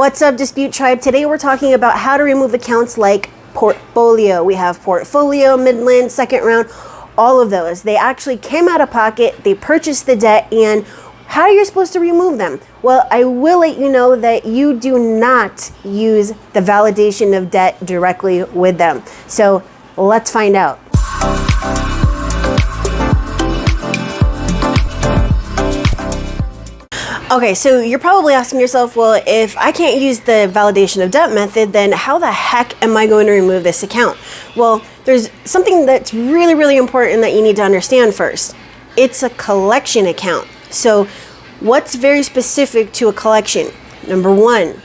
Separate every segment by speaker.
Speaker 1: What's up, Dispute Tribe? Today we're talking about how to remove accounts like portfolio. We have portfolio, midland, second round, all of those. They actually came out of pocket, they purchased the debt, and how are you supposed to remove them? Well, I will let you know that you do not use the validation of debt directly with them. So let's find out. Okay, so you're probably asking yourself, well, if I can't use the validation of debt method, then how the heck am I going to remove this account? Well, there's something that's really, really important that you need to understand first. It's a collection account. So what's very specific to a collection? Number one,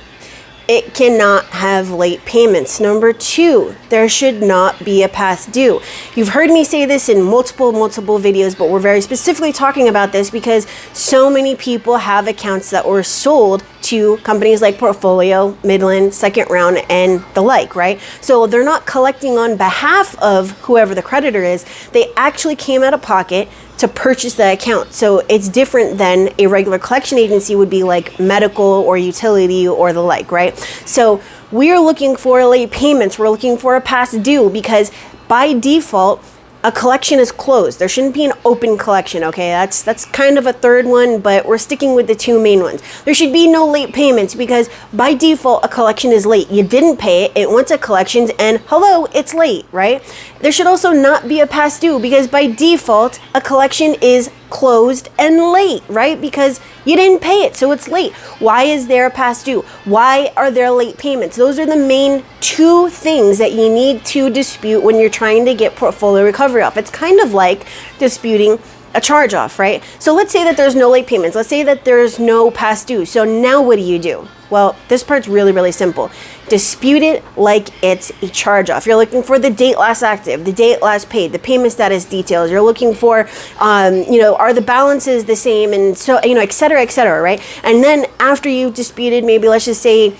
Speaker 1: it cannot have late payments. Number two, there should not be a past due. You've heard me say this in multiple videos, but we're very specifically talking about this because so many people have accounts that were sold to companies like Portfolio, Midland, Second Round, and the like, right? So they're not collecting on behalf of whoever the creditor is. They actually came out of pocket to purchase the account. So it's different than a regular collection agency would be like medical or utility or the like, right? So we're looking for late payments. We're looking for a past due because by default, a collection is closed. There shouldn't be an open collection, okay? That's kind of a third one, but we're sticking with the two main ones. There should be no late payments because by default, a collection is late. You didn't pay it, it went to collections, and hello, it's late, right? There should also not be a past due because by default, a collection is closed and late, right? Because you didn't pay it, so it's late. Why is there a past due? Why are there late payments? Those are the main two things that you need to dispute when you're trying to get portfolio recovery off. It's kind of like disputing a charge off, right? So let's say that there's no late payments. Let's say that there's no past due. So now what do? Well, this part's really, really simple. Dispute it like it's a charge off. You're looking for the date last active, the date last paid, the payment status details. You're looking for, are the balances the same, and so, et cetera, right? And then after you disputed, maybe let's just say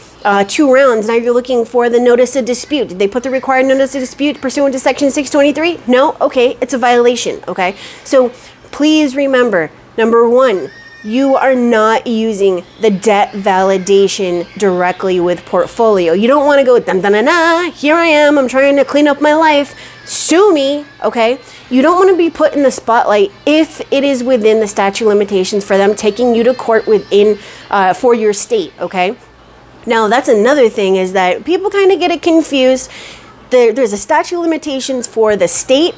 Speaker 1: 2 rounds, now you're looking for the notice of dispute. Did they put the required notice of dispute pursuant to section 623? No? Okay, it's a violation, okay? So please remember, number one, you are not using the debt validation directly with portfolio. You don't want to go, here I am, I'm trying to clean up my life, sue me, okay? You don't want to be put in the spotlight if it is within the statute of limitations for them taking you to court within, for your state, okay? Now, that's another thing is that people kind of get it confused. There's a statute of limitations for the state,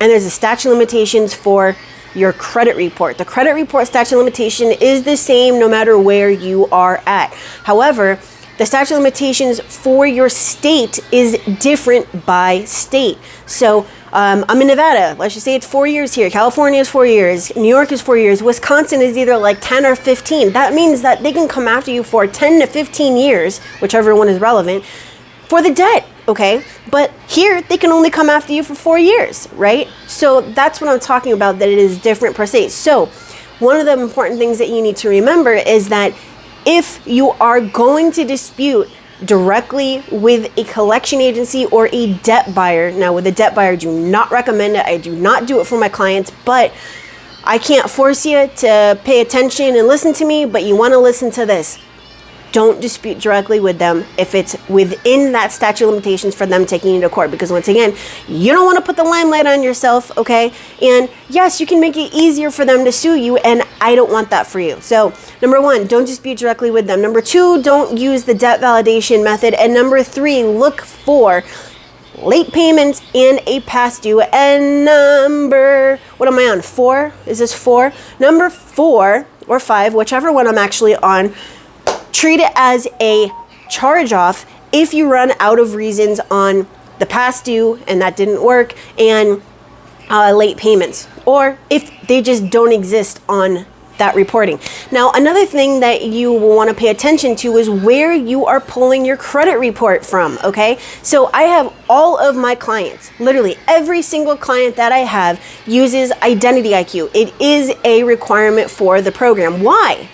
Speaker 1: and there's a statute of limitations for your credit report. The credit report statute of limitation is the same no matter where you are at. However, the statute of limitations for your state is different by state. So I'm in Nevada. Let's just say it's 4 years here. California is 4 years. New York is 4 years. Wisconsin is either like 10 or 15. That means that they can come after you for 10 to 15 years, whichever one is relevant, for the debt, okay? But here, they can only come after you for 4 years, right? So that's what I'm talking about, that it is different per se. So one of the important things that you need to remember is that if you are going to dispute directly with a collection agency or a debt buyer, now with a debt buyer, I do not recommend it. I do not do it for my clients, but I can't force you to pay attention and listen to me, but you want to listen to this. Don't dispute directly with them if it's within that statute of limitations for them taking you to court. Because once again, you don't want to put the limelight on yourself, okay? And yes, you can make it easier for them to sue you, and I don't want that for you. So number one, don't dispute directly with them. Number two, don't use the debt validation method. And number three, look for late payments and a past due. And what am I on? 4? Is this 4? Number 4 or 5, whichever one I'm actually on, treat it as a charge off if you run out of reasons on the past due and that didn't work, and late payments, or if they just don't exist on that reporting. Now, another thing that you will want to pay attention to is where you are pulling your credit report from, okay? So I have all of my clients, literally every single client that I have uses Identity IQ. It is a requirement for the program. Why?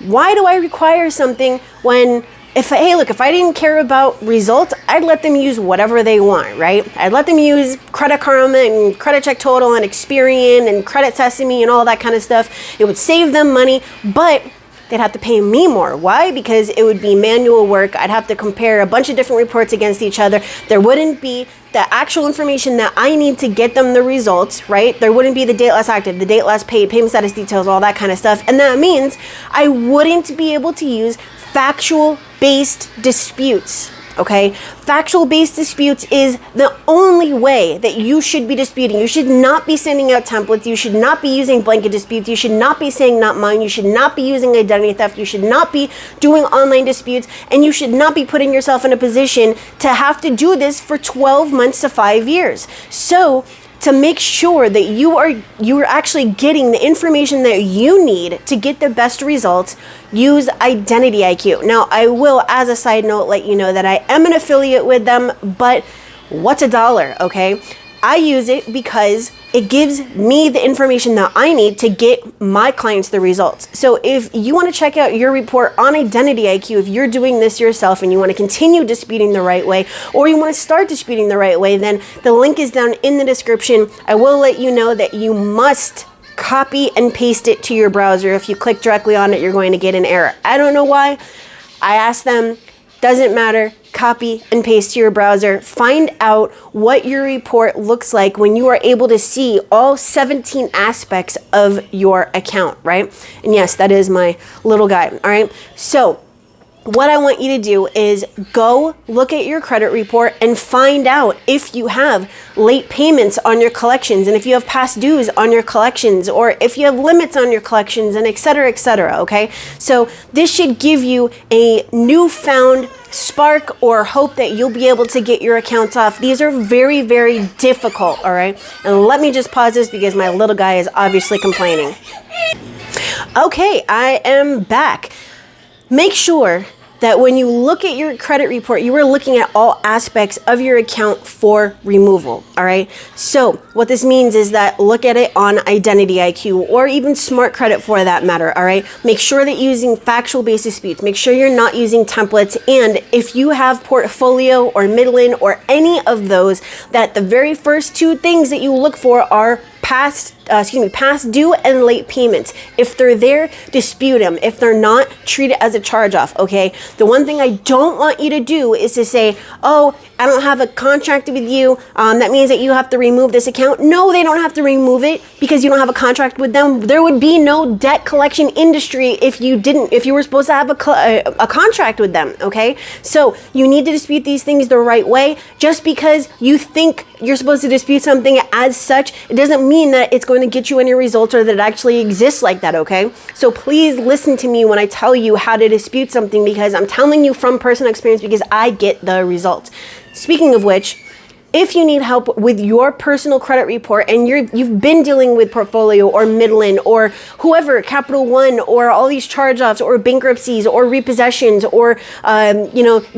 Speaker 1: Why do I require something when, if I didn't care about results, I'd let them use whatever they want, right? I'd let them use Credit Karma and Credit Check Total and Experian and Credit Sesame and all that kind of stuff. It would save them money, but they'd have to pay me more. Why? Because it would be manual work. I'd have to compare a bunch of different reports against each other. There wouldn't be the actual information that I need to get them the results, right? There wouldn't be the date last active, the date last paid, payment status details, all that kind of stuff. And that means I wouldn't be able to use factual-based disputes. Okay, factual-based disputes is the only way that you should be disputing. You should not be sending out templates. You should not be using blanket disputes. You should not be saying not mine. You should not be using identity theft. You should not be doing online disputes, and you should not be putting yourself in a position to have to do this for 12 months to 5 years. So to make sure that you are actually getting the information that you need to get the best results, use Identity IQ. Now, I will, as a side note, let you know that I am an affiliate with them, but what's $1, okay? I use it because it gives me the information that I need to get my clients the results. So if you want to check out your report on Identity IQ, if you're doing this yourself and you want to continue disputing the right way, or you want to start disputing the right way, then the link is down in the description. I will let you know that you must copy and paste it to your browser. If you click directly on it, you're going to get an error. I don't know why. I asked them, doesn't matter. Copy and paste to your browser. Find out what your report looks like when you are able to see all 17 aspects of your account, right? And yes, that is my little guy, all right? So what I want you to do is go look at your credit report and find out if you have late payments on your collections, and if you have past dues on your collections, or if you have limits on your collections, and et cetera, okay? So this should give you a newfound spark or hope that you'll be able to get your accounts off. These are very, very difficult, all right? And let me just pause this because my little guy is obviously complaining. Okay, I am back. Make sure that when you look at your credit report, you are looking at all aspects of your account for removal, all right? So what this means is that look at it on Identity IQ, or even Smart Credit for that matter, all right? Make sure that you're using factual-based disputes. Make sure you're not using templates. And if you have Portfolio or Midland or any of those, that the very first two things that you look for are past due and late payments. If they're there, dispute them. If they're not, treat it as a charge-off, okay? The one thing I don't want you to do is to say, oh, I don't have a contract with you. That means that you have to remove this account. No, they don't have to remove it because you don't have a contract with them. There would be no debt collection industry if you were supposed to have a contract with them, okay? So you need to dispute these things the right way. Just because you think you're supposed to dispute something as such, it doesn't mean that it's going to get you any results or that it actually exists like that, okay? So please listen to me when I tell you how to dispute something, because I'm telling you from personal experience because I get the results. Speaking of which, if you need help with your personal credit report and you've been dealing with Portfolio or Midland or whoever, Capital One, or all these charge-offs or bankruptcies or repossessions or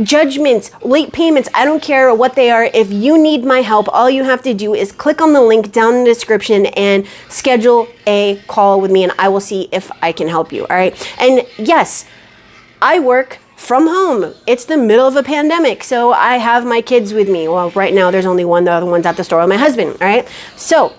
Speaker 1: judgments, late payments, I don't care what they are. If you need my help, all you have to do is click on the link down in the description and schedule a call with me, and I will see if I can help you, all right? And yes, I work from home. It's the middle of a pandemic, so I have my kids with me. Well, right now there's only one. The other one's at the store with my husband, all right? So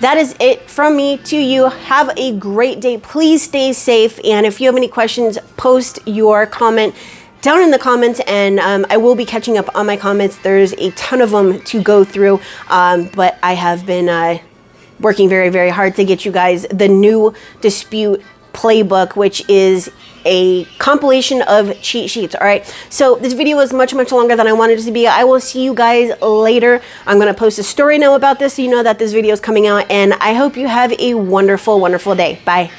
Speaker 1: that is it from me to you. Have a great day. Please stay safe, and if you have any questions, post your comment down in the comments, and I will be catching up on my comments. There's a ton of them to go through, but I have been working very, very hard to get you guys the new dispute playbook, which is a compilation of cheat sheets, all right? So this video was much, much longer than I wanted it to be. I will see you guys later. I'm going to post a story now about this so you know that this video is coming out, and I hope you have a wonderful, wonderful day. Bye.